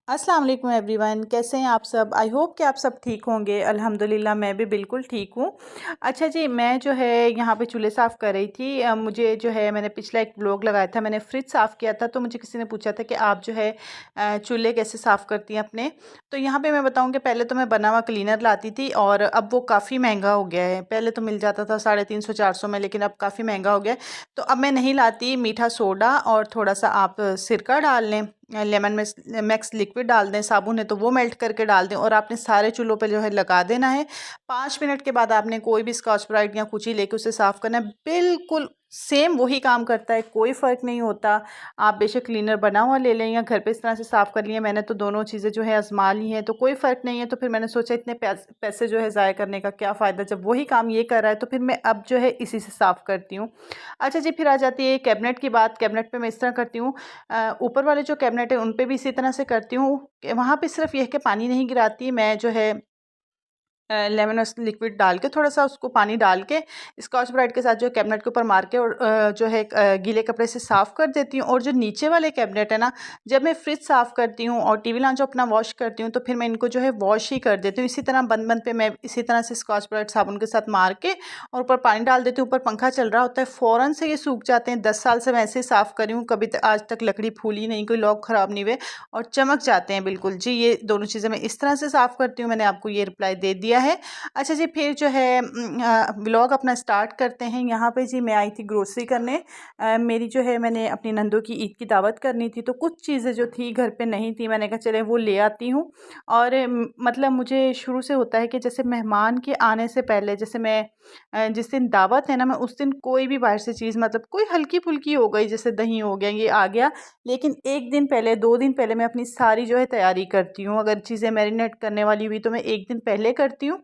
अस्सलाम वालेकुम एवरीवन, कैसे हैं आप सब। आई होप कि आप सब ठीक होंगे। अल्हम्दुलिल्लाह मैं भी बिल्कुल ठीक हूँ। अच्छा जी, मैं जो है यहाँ पे चूल्हे साफ़ कर रही थी। मुझे जो है मैंने पिछला एक ब्लॉग लगाया था, मैंने फ्रिज साफ़ किया था, तो मुझे किसी ने पूछा था कि आप जो है चूल्हे कैसे साफ़ करती हैं अपने। तो यहाँ पे मैं बताऊँ कि पहले तो मैं बना हुआ क्लीनर लाती थी और अब वो काफ़ी महंगा हो गया है। पहले तो मिल जाता था 350-400 में, लेकिन अब काफ़ी महंगा हो गया है। तो अब मैं नहीं लाती। मीठा सोडा और थोड़ा सा आप सिरका डाल लें, लेमन में मैक्स लिक्विड डाल दें, साबुन है तो वो मेल्ट करके डाल दें और आपने सारे चूल्हों पे जो है लगा देना है। 5 मिनट के बाद आपने कोई भी स्कॉच ब्राइट या कुची लेके उसे साफ़ करना है। बिल्कुल सेम वही काम करता है, कोई फ़र्क नहीं होता। आप बेशक क्लीनर बना हुआ ले लें या घर पे इस तरह से साफ़ कर लिए। मैंने तो दोनों चीज़ें जो है आजमा ली हैं, तो कोई फ़र्क नहीं है। तो फिर मैंने सोचा इतने पैसे जो है ज़ाया करने का क्या फ़ायदा, जब वही काम ये कर रहा है तो फिर मैं अब जो है इसी से साफ़ करती हूँ। अच्छा जी, फिर आ जाती है कैबिनेट की बात। कैबिनेट पे मैं इस तरह करती हूँ, ऊपर वाले जो कैबिनेट है उन पे भी इसी तरह से करती हूँ कि वहाँ पे सिर्फ ये है कि पानी नहीं गिराती। मैं जो है लेमनस लिक्विड डाल के, थोड़ा सा उसको पानी डाल के स्कॉच ब्राइट के साथ जो कैबिनेट के ऊपर मार के और जो है गीले कपड़े से साफ़ कर देती हूँ। और जो नीचे वाले कैबिनेट है ना, जब मैं फ्रिज साफ़ करती हूँ और टीवी लाउंज अपना वॉश करती हूँ तो फिर मैं इनको जो है वॉश ही कर देती हूँ। इसी तरह बंद बंद पे मैं इसी तरह से स्कॉच ब्राइट साबुन के साथ मार के और ऊपर पानी डाल देती हूँ। ऊपर पंखा चल रहा होता है, फ़ौरन से ये सूख जाते हैं। 10 साल से मैं ऐसे ही साफ़ करी हूँ, कभी आज तक लकड़ी फूली नहीं, कोई लॉक ख़राब नहीं हुए और चमक जाते हैं बिल्कुल। जी, ये दोनों चीज़ें मैं इस तरह से साफ़ करती हूँ। मैंने आपको ये रिप्लाई दे दिया है। अच्छा जी, फिर जो है व्लॉग अपना स्टार्ट करते हैं। यहाँ पे जी मैं आई थी ग्रोसरी करने। मेरी जो है मैंने अपनी नंदों की ईद की दावत करनी थी, तो कुछ चीज़ें जो थी घर पे नहीं थी, मैंने कहा चले वो ले आती हूँ। और मतलब मुझे शुरू से होता है कि जैसे मेहमान के आने से पहले, जैसे मैं जिस दिन दावत है ना, मैं उस दिन कोई भी बाहर से चीज़, मतलब कोई हल्की फुल्की हो गई, जैसे दही हो गया, ये आ गया, लेकिन 1 दिन पहले 2 दिन पहले मैं अपनी सारी जो है तैयारी करती हूँ। अगर चीज़ें मैरिनेट करने वाली हुई तो मैं 1 दिन पहले करती हूँ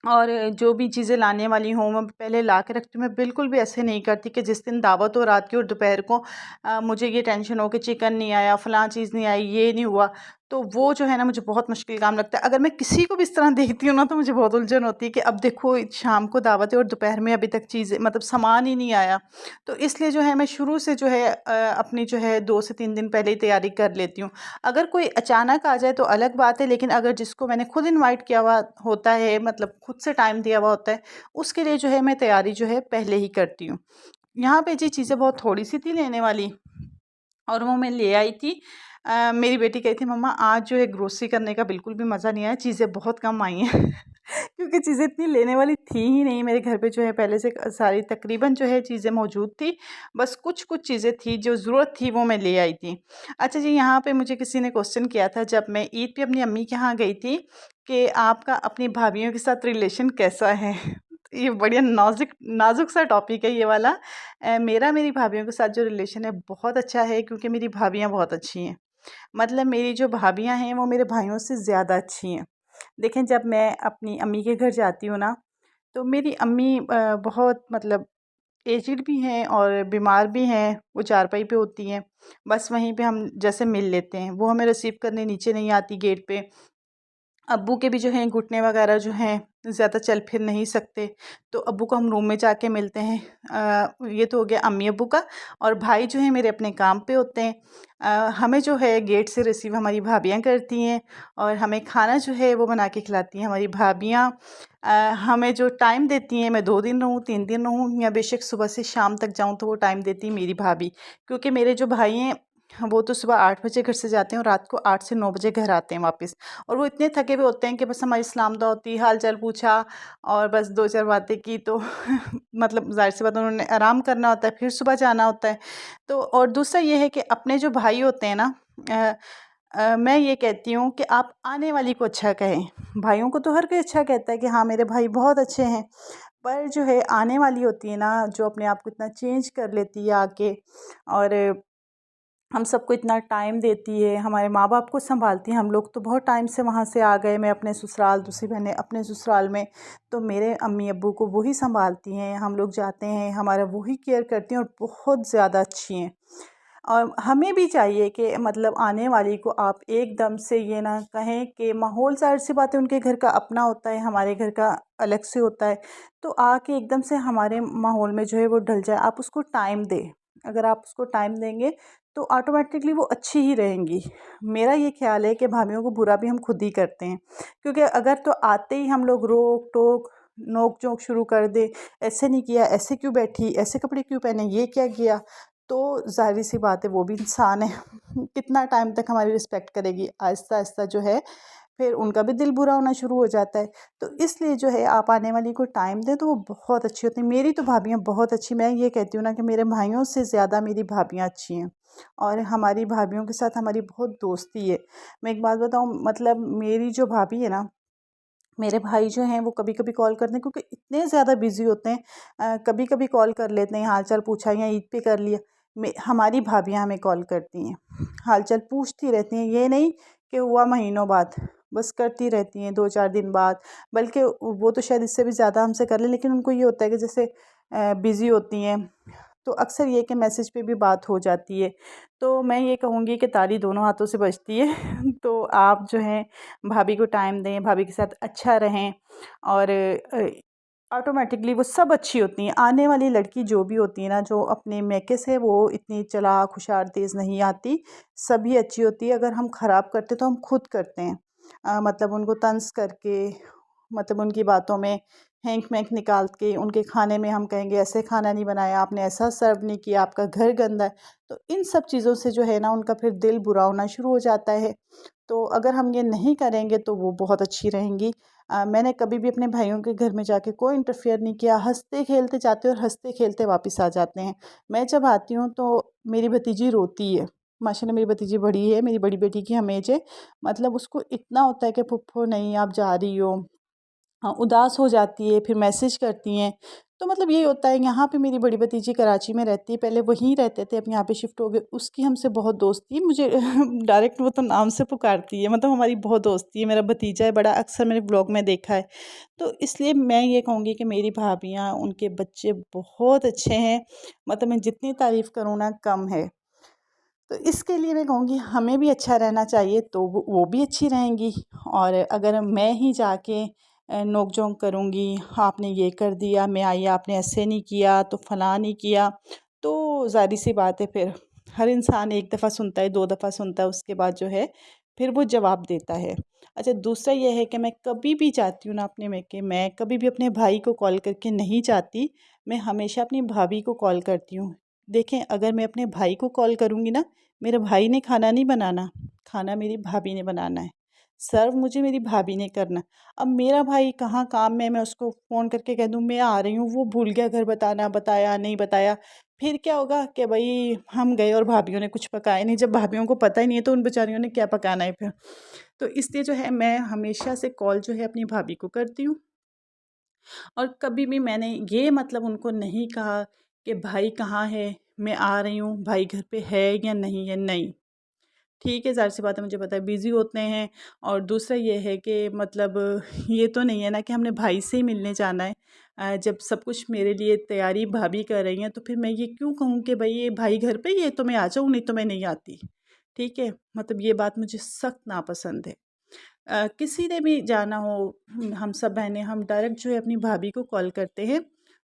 और जो भी चीज़ें लाने वाली हों मैं पहले ला के रखती हूँ। मैं बिल्कुल भी ऐसे नहीं करती कि जिस दिन दावत हो रात की और दोपहर को मुझे ये टेंशन हो कि चिकन नहीं आया, फ़लाँ चीज़ नहीं आई, ये नहीं हुआ। तो वो जो है ना, मुझे बहुत मुश्किल काम लगता है। अगर मैं किसी को भी इस तरह देखती हूँ ना, तो मुझे बहुत उलझन होती है कि अब देखो शाम को दावत है और दोपहर में अभी तक चीज़ें, मतलब सामान ही नहीं आया। तो इसलिए जो है मैं शुरू से जो है अपनी जो है 2 से 3 दिन पहले ही तैयारी कर लेती हूँ। अगर कोई अचानक आ जाए तो अलग बात है, लेकिन अगर जिसको मैंने खुद इनवाइट किया हुआ होता है, मतलब खुद से टाइम दिया हुआ होता है, उसके लिए जो है मैं तैयारी जो है पहले ही करती हूँ। यहाँ पे जी चीज़ें बहुत थोड़ी सी थी लेने वाली और वो मैं ले आई थी। मेरी बेटी कही थी मम्मा आज जो है ग्रोसरी करने का बिल्कुल भी मज़ा नहीं आया, चीज़ें बहुत कम आई हैं क्योंकि चीज़ें इतनी लेने वाली थी ही नहीं। मेरे घर पे जो है पहले से सारी तकरीबन जो है चीज़ें मौजूद थी। बस कुछ चीज़ें थी जो ज़रूरत थी वो मैं ले आई थी। अच्छा जी, यहाँ पे मुझे किसी ने क्वेश्चन किया था जब मैं ईद पे अपनी अम्मी के यहाँ गई थी कि आपका अपनी भाभीयों के साथ रिलेशन कैसा है? ये बढ़िया नाज़ुक नाज़ुक सा टॉपिक है ये वाला। मेरा मेरी भाभीयों के साथ जो रिलेशन है बहुत अच्छा है, क्योंकि मेरी भाभियाँ बहुत अच्छी हैं। मतलब मेरी जो भाभियाँ हैं वो मेरे भाइयों से ज़्यादा अच्छी हैं। देखें, जब मैं अपनी अम्मी के घर जाती हूँ ना, तो मेरी अम्मी बहुत, मतलब एजिड भी हैं और बीमार भी हैं, वो चारपाई पे होती हैं। बस वहीं पे हम जैसे मिल लेते हैं, वो हमें रिसीव करने नीचे नहीं आती गेट पे। अब्बू के भी जो हैं घुटने वगैरह जो हैं ज़्यादा चल फिर नहीं सकते, तो अब्बू को हम रूम में जाके मिलते हैं। ये तो हो गया अम्मी अब्बू का। और भाई जो हैं मेरे अपने काम पे होते हैं। हमें जो है गेट से रिसीव हमारी भाभियाँ करती हैं और हमें खाना जो है वो बना के खिलाती हैं हमारी भाभियाँ। हमें जो टाइम देती हैं, मैं 2 दिन रहूँ 3 दिन रहूँ या बेशक सुबह से शाम तक जाऊँ, तो वो टाइम देती है मेरी भाभी। क्योंकि मेरे जो भाई हैं वो तो सुबह 8 बजे घर से जाते हैं और रात को 8 से 9 बजे घर आते हैं वापस। और वो इतने थके हुए होते हैं कि बस हमारी सलाम दुआ होती, हाल चाल पूछा और बस 2-4 बातें की, तो मतलब ज़ाहिर-सी बात है उन्होंने आराम करना होता है, फिर सुबह जाना होता है। तो और दूसरा ये है कि अपने जो भाई होते हैं ना, अ मैं ये कहती हूँ कि आप आने वाली को अच्छा कहें। भाइयों को तो हर कोई अच्छा कहता है कि हाँ मेरे भाई बहुत अच्छे हैं, पर जो है आने वाली होती है ना, जो अपने आप को इतना चेंज कर लेती है आके और हम सबको इतना टाइम देती है, हमारे माँ बाप को सँभालती है। हम लोग तो बहुत टाइम से वहाँ से आ गए, मैं अपने ससुराल, दूसरी बहनें अपने ससुराल में, तो मेरे अम्मी अब्बू को वही सँभालती हैं। हम लोग जाते हैं, हमारा वही केयर करती हैं और बहुत ज़्यादा अच्छी हैं। और हमें भी चाहिए कि मतलब आने वाली को आप एकदम से ये ना कहें कि माहौल, ज़ाहिर-सी बात है उनके घर का अपना होता है, हमारे घर का अलग से होता है, तो आके एकदम से हमारे माहौल में जो है वो ढल जाए। आप उसको टाइम दें। अगर आप उसको टाइम देंगे तो ऑटोमेटिकली वो अच्छी ही रहेंगी। मेरा ये ख़्याल है कि भाभीयों को बुरा भी हम खुद ही करते हैं, क्योंकि अगर तो आते ही हम लोग रोक टोक नोक-झोंक शुरू कर दें, ऐसे नहीं किया, ऐसे क्यों बैठी, ऐसे कपड़े क्यों पहने, ये क्या किया, तो ज़ाहिर-सी बात है वो भी इंसान है। कितना टाइम तक हमारी रिस्पेक्ट करेगी? आहिस्ता-आहिस्ता जो है फिर उनका भी दिल बुरा होना शुरू हो जाता है। तो इसलिए जो है आप आने वाली को टाइम दें तो वो बहुत अच्छी होती हैं। मेरी तो भाभियाँ बहुत अच्छी, मैं ये कहती हूँ ना कि मेरे भाइयों से ज़्यादा मेरी भाभियाँ अच्छी हैं और हमारी भाभियों के साथ हमारी बहुत दोस्ती है। मैं एक बात बताऊँ, मतलब मेरी जो भाभी है ना, मेरे भाई जो हैं वो कभी-कभी कॉल करते हैं क्योंकि इतने ज़्यादा बिज़ी होते हैं, कभी-कभी कॉल कर लेते हैं, हाल-चाल पूछा या ईद पे कर लिया। हमारी भाभियाँ हमें कॉल करती हैं, हाल-चाल पूछती रहती हैं, ये नहीं कि हुआ महीनों बाद, बस करती रहती हैं 2-4 दिन बाद। बल्कि वो तो शायद इससे भी ज़्यादा हमसे कर लें, लेकिन उनको ये होता है कि जैसे बिज़ी होती हैं, तो अक्सर ये कि मैसेज पे भी बात हो जाती है। तो मैं ये कहूँगी कि ताली दोनों हाथों से बजती है। तो आप जो हैं भाभी को टाइम दें, भाभी के साथ अच्छा रहें और ऑटोमेटिकली वो सब अच्छी होती हैं। आने वाली लड़की जो भी होती है ना, जो अपने मैके से वो इतनी चालाक, होशियार, तेज़ नहीं आती, सभी अच्छी होती है। अगर हम ख़राब करते तो हम खुद करते हैं। मतलब उनको तंज़ करके, मतलब उनकी बातों में हैंक-वैंक निकाल के, उनके खाने में हम कहेंगे ऐसे खाना नहीं बनाया आपने, ऐसा सर्व नहीं किया, आपका घर गंदा है। तो इन सब चीज़ों से जो है ना उनका फिर दिल बुरा होना शुरू हो जाता है। तो अगर हम ये नहीं करेंगे तो वो बहुत अच्छी रहेंगी। मैंने कभी भी अपने भाइयों के घर में जाके कोई इंटरफेयर नहीं किया, हँसते-खेलते जाते हैं और हँसते-खेलते वापस आ जाते हैं। मैं जब आती हूँ तो मेरी भतीजी रोती है। माशाल्लाह मेरी भतीजी बड़ी है, मेरी बड़ी बेटी की हम एज है। मतलब उसको इतना होता है कि फुफ्फो नहीं आप जा रही हो, हाँ, उदास हो जाती है, फिर मैसेज करती हैं। तो मतलब यही होता है, यहाँ पे मेरी बड़ी भतीजी कराची में रहती है, पहले वहीं रहते थे, अब यहाँ पे शिफ्ट हो गए। उसकी हमसे बहुत दोस्ती है, मुझे डायरेक्ट वो तो नाम से पुकारती है, मतलब हमारी बहुत दोस्ती है। मेरा भतीजा है बड़ा, अक्सर मैंने व्लॉग में देखा है। तो इसलिए मैं ये कहूँगी कि मेरी भाभियाँ, उनके बच्चे बहुत अच्छे हैं, मतलब मैं जितनी तारीफ़ करूँ ना कम है। तो इसके लिए मैं कहूँगी हमें भी अच्छा रहना चाहिए तो वो भी अच्छी रहेंगी। और अगर मैं ही जाके नोक-झोंक करूँगी, आपने ये कर दिया, मैं आई आपने ऐसे नहीं किया, तो फलाँ नहीं किया, तो ज़ाहिर-सी बात है फिर हर इंसान एक दफ़ा सुनता है, 2 दफ़ा सुनता है, उसके बाद जो है फिर वो जवाब देता है। अच्छा, दूसरा ये है कि मैं कभी भी चाहती हूँ ना अपने मैके, मैं कभी भी अपने भाई को कॉल करके नहीं चाहती, मैं हमेशा अपनी भाभी को कॉल करती हूँ। देखें, अगर मैं अपने भाई को कॉल करूँगी ना, मेरे भाई ने खाना नहीं बनाना, खाना मेरी भाभी ने बनाना है। सर्व मुझे मेरी भाभी ने करना। अब मेरा भाई कहाँ काम में है, मैं उसको फ़ोन करके कह दूँ मैं आ रही हूँ, वो भूल गया घर बताना, बताया नहीं बताया, फिर क्या होगा कि भई हम गए और भाभीयों ने कुछ पकाया नहीं। जब भाभीयों को पता ही नहीं है तो उन बेचारियों ने क्या पकाना है फिर। तो इसलिए जो है मैं हमेशा से कॉल जो है अपनी भाभी को करती हूँ। और कभी भी मैंने ये मतलब उनको नहीं कहा कि भाई कहाँ है, मैं आ रही हूँ, भाई घर पे है या नहीं है, नहीं। ठीक है, ज़ाहिर-सी बात है, मुझे पता है बिज़ी होते हैं। और दूसरा ये है कि मतलब ये तो नहीं है ना कि हमने भाई से ही मिलने जाना है। जब सब कुछ मेरे लिए तैयारी भाभी कर रही हैं, तो फिर मैं ये क्यों कहूँ कि भई ये भाई घर पे ही है तो मैं आ जाऊँ, नहीं तो मैं नहीं आती। ठीक है? मतलब ये बात मुझे सख्त नापसंद है। किसी ने भी जाना हो, हम सब बहनें हम डायरेक्ट जो है अपनी भाभी को कॉल करते हैं,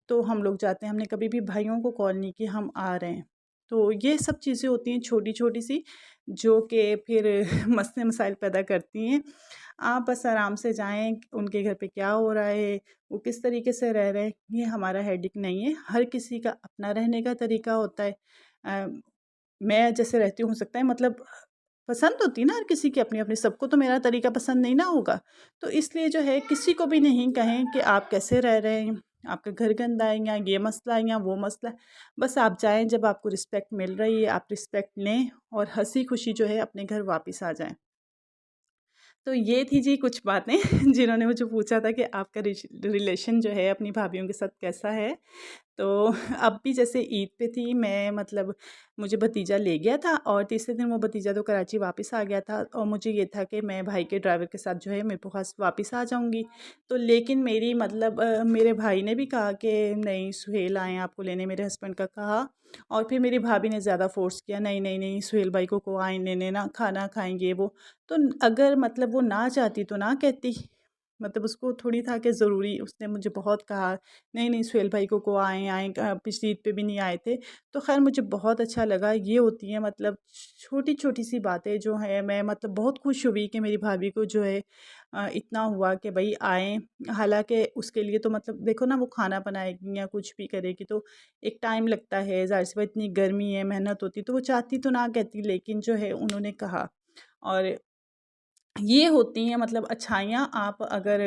तो हम लोग जाते हैं। हमने कभी भी भाइयों को कॉल नहीं की हम आ रहे हैं। तो ये सब चीज़ें होती हैं छोटी-छोटी सी, जो कि फिर मसले मसाइल पैदा करती हैं। आप बस आराम से जाएँ, उनके घर पे क्या हो रहा है, वो किस तरीके से रह रहे हैं, ये हमारा हेडेक नहीं है। हर किसी का अपना रहने का तरीका होता है। अ, मैं जैसे रहती हूँ, हो सकता है मतलब पसंद होती है ना हर किसी की अपनी-अपनी, सबको तो मेरा तरीका पसंद नहीं ना होगा। तो इसलिए जो है किसी को भी नहीं कहें कि आप कैसे रह रहे हैं, आपका घर गंदा है या ये मसला है या वो मसला है। बस आप जाएँ, जब आपको रिस्पेक्ट मिल रही है, आप रिस्पेक्ट लें और हँसी-खुशी जो है अपने घर वापस आ जाएँ। तो ये थी जी कुछ बातें जिन्होंने मुझे पूछा था कि आपका रिलेशन जो है अपनी भाभीयों के साथ कैसा है? तो अब भी जैसे ईद पे थी, मैं मतलब मुझे भतीजा ले गया था और तीसरे दिन वो भतीजा तो कराची वापस आ गया था और मुझे ये था कि मैं भाई के ड्राइवर के साथ जो है मेरे पास वापस आ जाऊंगी। तो लेकिन मेरी मतलब मेरे भाई ने भी कहा कि नहीं सुहेल आए आपको लेने, मेरे हस्बैंड का कहा। और फिर मेरी भाभी ने ज़्यादा फोर्स किया, नहीं नहीं नहीं सुहेल भाई को आए लेने, ना खाना खाएंगे वो। तो अगर मतलब वो ना चाहती तो ना कहती, मतलब उसको थोड़ी था कि ज़रूरी, उसने मुझे बहुत कहा, नहीं नहीं सुहेल भाई को आए आए, पिछली ईद पे भी नहीं आए थे। तो खैर मुझे बहुत अच्छा लगा। ये होती है मतलब छोटी छोटी सी बातें जो है, मैं मतलब बहुत खुश हुई कि मेरी भाभी को जो है इतना हुआ कि भाई आए। हालांकि उसके लिए तो मतलब देखो ना, वो खाना बनाएगी या कुछ भी करेगी तो एक टाइम लगता है, ज़ाहिर सी बात, इतनी गर्मी है, मेहनत होती, तो वो चाहती तो ना कहती, लेकिन जो है उन्होंने कहा। और ये होती हैं मतलब अच्छाइयाँ, आप अगर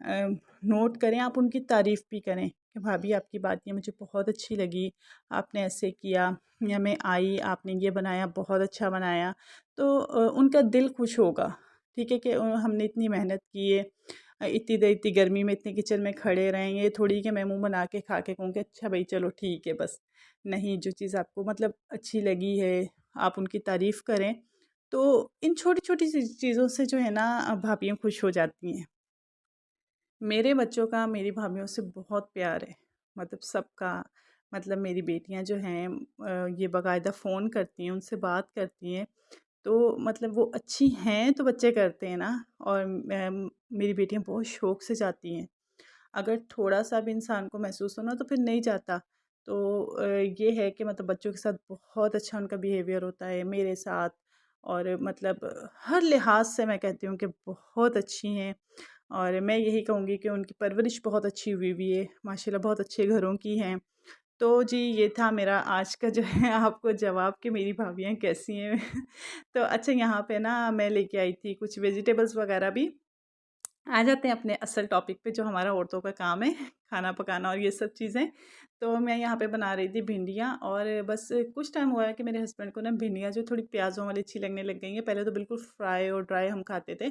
नोट करें, आप उनकी तारीफ़ भी करें कि भाभी आपकी बात ये मुझे बहुत अच्छी लगी, आपने ऐसे किया, या मैं आई आपने ये बनाया, बहुत अच्छा बनाया। तो उनका दिल खुश होगा। ठीक है कि हमने इतनी मेहनत की है, इतनी देर इतनी गर्मी में इतने किचन में खड़े रहेंगे, थोड़ी कि मैं मुँह बना के खा के कहूँ कि अच्छा भाई चलो ठीक है बस। नहीं, जो चीज़ आपको मतलब अच्छी लगी है, आप उनकी तारीफ़ करें। तो इन छोटी-छोटी सी चीज़ों से जो है ना भाभियाँ खुश हो जाती हैं। मेरे बच्चों का मेरी भाभीयों से बहुत प्यार है, मतलब सबका। मतलब मेरी बेटियां जो हैं ये बाकायदा फ़ोन करती हैं, उनसे बात करती हैं। तो मतलब वो अच्छी हैं तो बच्चे करते हैं ना। और मेरी बेटियां बहुत शौक़ से जाती हैं। अगर थोड़ा-सा भी इंसान को महसूस हो ना तो फिर नहीं जाता। तो ये है कि मतलब बच्चों के साथ बहुत अच्छा उनका बिहेवियर होता है, मेरे साथ। और मतलब हर लिहाज से मैं कहती हूँ कि बहुत अच्छी हैं। और मैं यही कहूँगी कि उनकी परवरिश बहुत अच्छी हुई हुई है, माशाल्लाह बहुत अच्छे घरों की हैं। तो जी, ये था मेरा आज का जो है आपको जवाब कि मेरी भाभियाँ कैसी हैं। तो अच्छा, यहाँ पे ना मैं लेके आई थी कुछ वेजिटेबल्स वगैरह भी। आ जाते हैं अपने असल टॉपिक पे, जो हमारा औरतों का काम है, खाना पकाना और ये सब चीज़ें। तो मैं यहाँ पे बना रही थी भिंडियाँ, और बस कुछ टाइम हुआ है कि मेरे हस्बैंड को ना भिंडियाँ जो थोड़ी प्याज़ों वाली अच्छी लगने लग गई हैं। पहले तो बिल्कुल फ्राई और ड्राई हम खाते थे।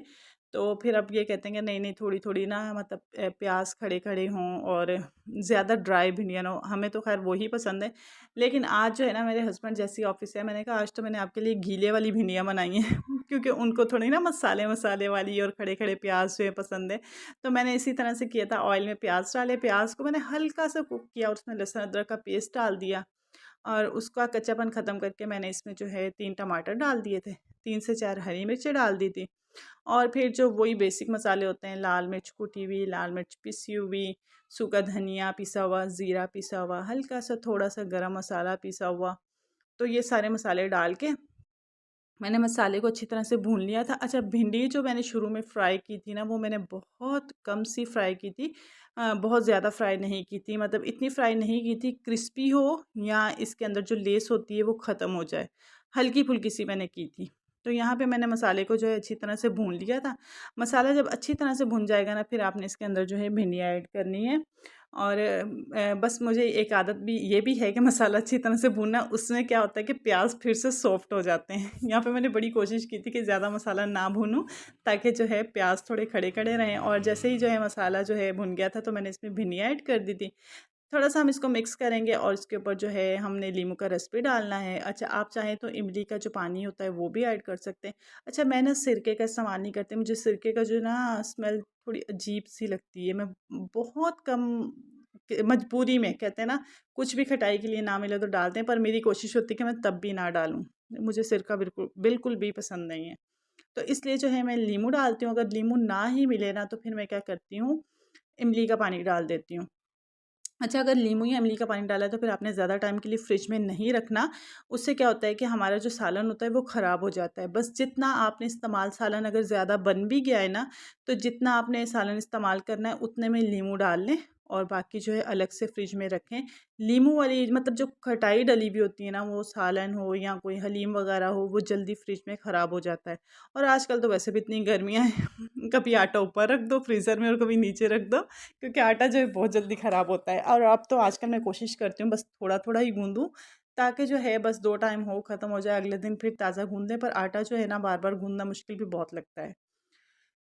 तो फिर अब ये कहते हैं कि नहीं, नहीं थोड़ी-थोड़ी ना मतलब प्याज़ खड़े-खड़े हों और ज़्यादा ड्राई भिंडियाँ ना हो। हमें तो ख़ैर वही पसंद है। लेकिन आज जो है ना, मेरे हस्बैंड जैसे ही ऑफ़िस से आए, मैंने कहा आज तो मैंने आपके लिए गीले वाली भिंडियाँ बनाई हैं क्योंकि उनको थोड़ी ना मसाले-मसाले वाली और खड़े-खड़े प्याज़ जो है पसंद है। तो मैंने इसी तरह से किया था, ऑयल में प्याज़ डाले, प्याज़ को मैंने हल्का-सा कुक किया और उसमें लहसुन अदरक का पेस्ट डाल दिया। और उसका कच्चापन ख़त्म करके मैंने इसमें जो है 3 टमाटर डाल दिए थे, 3 से 4 हरी मिर्चें डाल दी थी। और फिर जो वही बेसिक मसाले होते हैं, लाल मिर्च कुटी हुई, लाल मिर्च पिसी हुई, सूखा धनिया पिसा हुआ, ज़ीरा पिसा हुआ, हल्का-सा थोड़ा-सा गरम मसाला पिसा हुआ। तो ये सारे मसाले डाल के मैंने मसाले को अच्छी तरह से भून लिया था। अच्छा, भिंडी जो मैंने शुरू में फ्राई की थी ना, वो मैंने बहुत कम सी फ्राई की थी। बहुत ज़्यादा फ्राई नहीं की थी, मतलब इतनी फ्राई नहीं की थी क्रिस्पी हो या इसके अंदर जो लेस होती है वो ख़त्म हो जाए। हल्की-फुल्की सी मैंने की थी। तो यहाँ पे मैंने मसाले को जो है अच्छी तरह से भून लिया था। मसाला जब अच्छी तरह से भुन जाएगा ना, फिर आपने इसके अंदर जो है भिंडियाँ ऐड करनी है। और बस मुझे एक आदत भी ये भी है कि मसाला अच्छी तरह से भूनना, उसमें क्या होता है कि प्याज फिर से सॉफ्ट हो जाते हैं। यहाँ पे मैंने बड़ी कोशिश की थी कि ज़्यादा मसाला ना भूनूं, ताकि जो है प्याज थोड़े खड़े खड़े रहें। और जैसे ही जो है मसाला जो है भुन गया था, तो मैंने इसमें भिंडियाँ ऐड कर दी थी। थोड़ा-सा हम इसको मिक्स करेंगे और इसके ऊपर जो है हमने नींबू का रस भी डालना है। अच्छा, आप चाहें तो इमली का जो पानी होता है वो भी ऐड कर सकते हैं। अच्छा, मैं ना सिरके का इस्तेमाल नहीं करती, मुझे सिरके का जो ना स्मेल थोड़ी अजीब-सी लगती है। मैं बहुत कम मजबूरी में, कहते हैं ना, कुछ भी खटाई के लिए ना मिले तो डालते हैं, पर मेरी कोशिश होती है कि मैं तब भी ना डालूँ। मुझे सिरका बिल्कुल बिल्कुल भी पसंद नहीं है। तो इसलिए जो है मैं नींबू डालती हूँ, अगर नींबू ना ही मिले ना तो फिर मैं क्या करती हूँ, इमली का पानी डाल देती हूँ। अच्छा, अगर नींबू या इमली का पानी डाला है तो फिर आपने ज़्यादा टाइम के लिए फ्रिज में नहीं रखना। उससे क्या होता है कि हमारा जो सालन होता है वो ख़राब हो जाता है। बस जितना आपने इस्तेमाल, सालन अगर ज़्यादा बन भी गया है ना, तो जितना आपने सालन इस्तेमाल करना है उतने में नींबू डाल लें और बाकी जो है अलग से फ्रिज में रखें। नींबू वाली मतलब जो खटाई डली हुई होती है ना, वो सालन हो या कोई हलीम वग़ैरह हो, वो जल्दी फ्रिज में ख़राब हो जाता है। और आजकल तो वैसे भी इतनी गर्मियाँ हैं, कभी आटा ऊपर रख दो फ्रीज़र में और कभी नीचे रख दो, क्योंकि आटा जो है बहुत जल्दी ख़राब होता है। और अब तो आजकल मैं कोशिश करती हूँ बस थोड़ा-थोड़ा ही गूँदूँ, ताकि जो है बस 2 टाइम हो, ख़त्म हो जाए, अगले दिन फिर ताज़ा गूँध दें। पर आटा जो है ना, बार-बार गूँधना मुश्किल भी बहुत लगता है।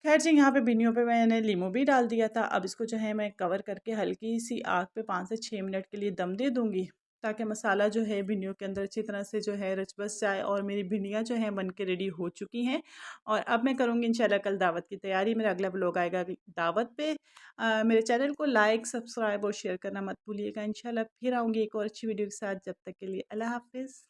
ख़ैर जी, यहाँ पे भिंडियों पे मैंने नींबू भी डाल दिया था। अब इसको जो है मैं कवर करके हल्की-सी आग पे 5 से 6 मिनट के लिए दम दे दूँगी, ताकि मसाला जो है भिंडियों के अंदर अच्छी तरह से जो है रच बस जाए। और मेरी भिंडियाँ जो हैं बन के रेडी हो चुकी हैं। और अब मैं करूँगी इंशाल्लाह कल दावत की तैयारी। मेरा अगला व्लॉग आएगा अगली दावत पे। मेरे चैनल को लाइक, सब्सक्राइब और शेयर करना मत भूलिएगा। इंशाल्लाह फिर आऊँगी एक और अच्छी वीडियो के साथ। जब तक के लिए अल्लाह हाफ़िज़।